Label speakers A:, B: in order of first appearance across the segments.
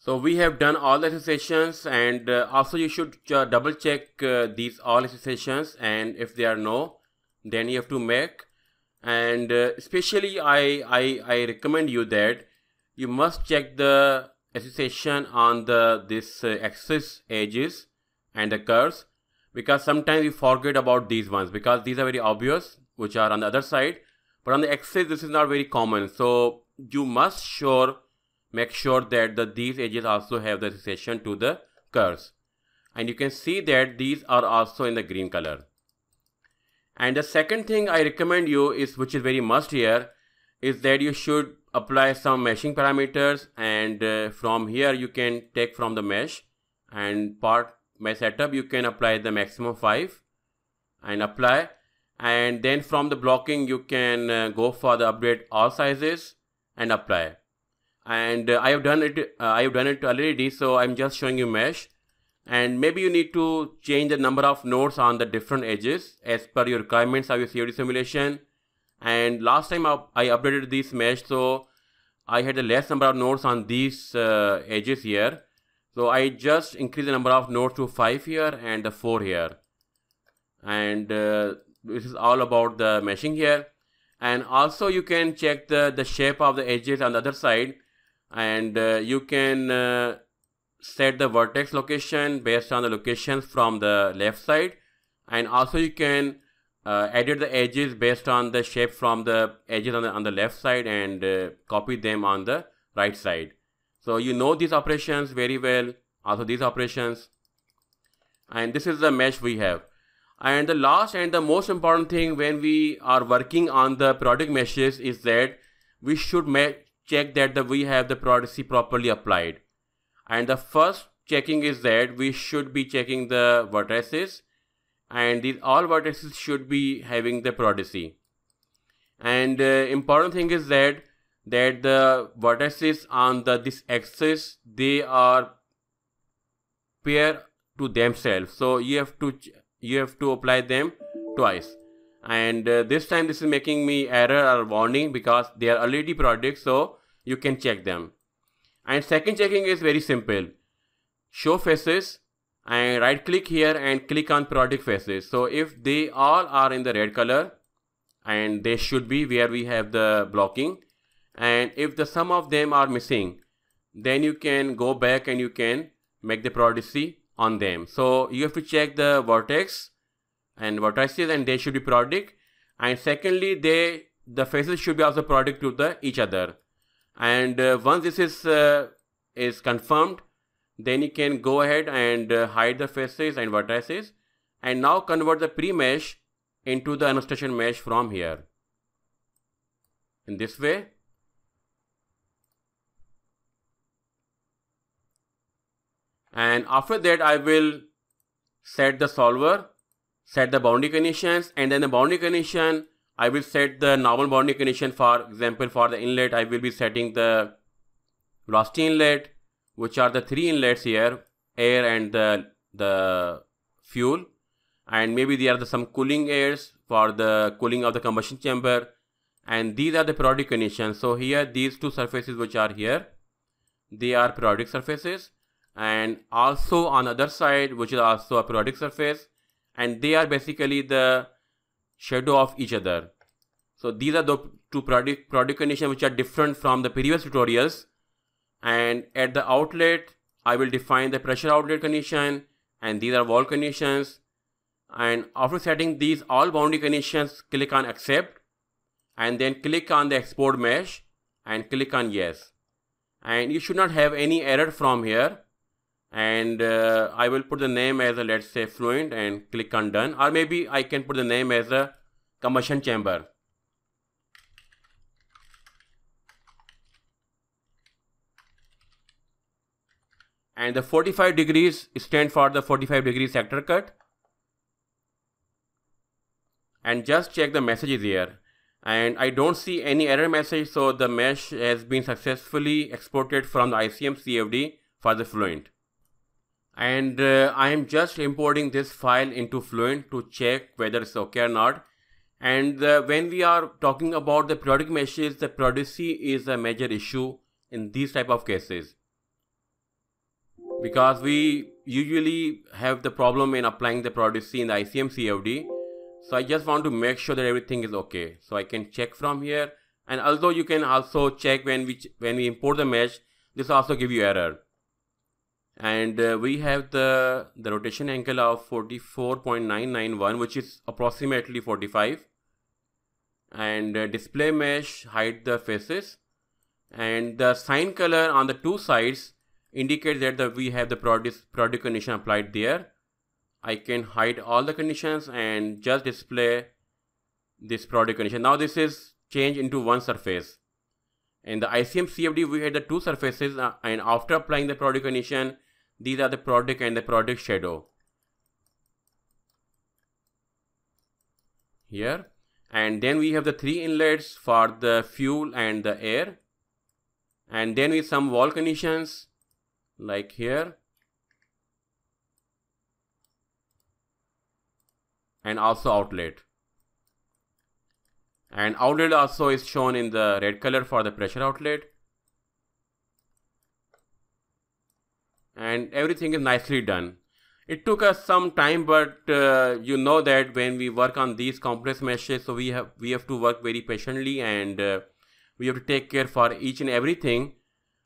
A: So we have done all the associations, and also you should double check these all associations, and if they are no, then you have to make. And especially I recommend you that you must check the association on this axis edges and the curves, because sometimes you forget about these ones because these are very obvious which are on the other side, but on the axis this is not very common. So you must make sure that these edges also have the association to the curves, and you can see that these are also in the green color. And the second thing I recommend you is, which is very must here, is that you should apply some meshing parameters, and from here you can take from the mesh and part mesh setup, you can apply the maximum 5 and apply, and then from the blocking you can go for the update all sizes and apply. And I have done it already, so I'm just showing you mesh, and maybe you need to change the number of nodes on the different edges as per your requirements of your CFD simulation. And last time I updated this mesh, so I had a less number of nodes on these edges here, so I just increased the number of nodes to 5 here and the 4 here. And this is all about the meshing here. And also you can check the shape of the edges on the other side, and you can set the vertex location based on the locations from the left side, and also you can edit the edges based on the shape from the edges on the left side, and copy them on the right side. So you know these operations very well, also these operations, and this is the mesh we have. And the last and the most important thing when we are working on the periodic meshes is that we should check that we have the periodicity properly applied. And the first checking is that we should be checking the vertices, and these all vertices should be having the periodicity. And important thing is that the vertices on this axis, they are pair to themselves, so you have to apply them twice. And this time this is making me error or warning because they are already periodic, so you can check them. And second checking is very simple. Show faces, and right click here and click on periodic faces. So if they all are in the red color, and they should be where we have the blocking, and if the sum of them are missing, then you can go back and you can make the periodicity on them. So you have to check the vertex and vertices, and they should be periodic. And secondly, the faces should be also periodic to each other. And once this is confirmed, then you can go ahead and hide the faces and vertices, and now convert the pre-mesh into the annotation mesh from here in this way. And after that I will set the solver, set the boundary conditions, and then the boundary condition I will set the normal boundary condition. For example, for the inlet I will be setting the velocity inlet, which are the 3 inlets here, air and the fuel, and maybe there are some cooling airs for the cooling of the combustion chamber, and these are the periodic conditions. So here these two surfaces which are here, they are periodic surfaces, and also on the other side which is also a periodic surface, and they are basically the shadow of each other. So these are the two periodic conditions which are different from the previous tutorials. And at the outlet I will define the pressure outlet condition, and these are wall conditions. And after setting these all boundary conditions, click on accept, and then click on the export mesh and click on yes. And you should not have any error from here. And I will put the name as let's say fluent, and click on done, or maybe I can put the name as a combustion chamber. And the 45 degrees stand for the 45 degree sector cut. And just check the messages here, and I don't see any error message, so the mesh has been successfully exported from the ICM CFD for the Fluent. And I am just importing this file into Fluent to check whether it's okay or not. And when we are talking about the periodic meshes, the periodicity is a major issue in these type of cases. because we usually have the problem in applying the Prodigy C in the ICM CFD. So I just want to make sure that everything is okay. So I can check from here, and although you can also check when we import the mesh, this also give you error. And we have the rotation angle of 44.991, which is approximately 45. And display mesh hide the faces, and the sign color on the two sides indicate that we have the Prodigy condition applied there. I can hide all the conditions and just display this Prodigy condition. Now this is changed into one surface. In the ICM CFD, we had the two surfaces, and after applying the Prodigy condition, these are the Prodigy and the Prodigy shadow here. And then we have the three inlets for the fuel and the air, and then with some wall conditions like here, and also outlet. And outlet also is shown in the red color for the pressure outlet. And everything is nicely done. It took us some time, but you know that when we work on these complex meshes, so we have to work very patiently, and we have to take care for each and everything.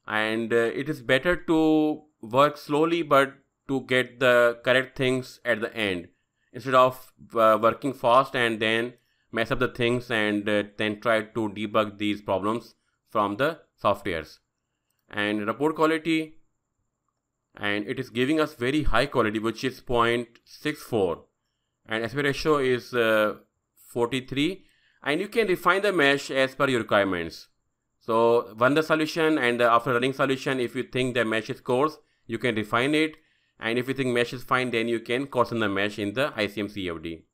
A: And it is better to work slowly, but to get the correct things at the end, instead of working fast and then mess up the things and then try to debug these problems from the softwares. And report quality, and it is giving us very high quality, which is 0.64, and aspect ratio is 43, and you can refine the mesh as per your requirements. So run the solution, and after running solution, if you think the mesh is coarse, you can refine it, and if you think mesh is fine, then you can coarsen the mesh in the ICM CFD.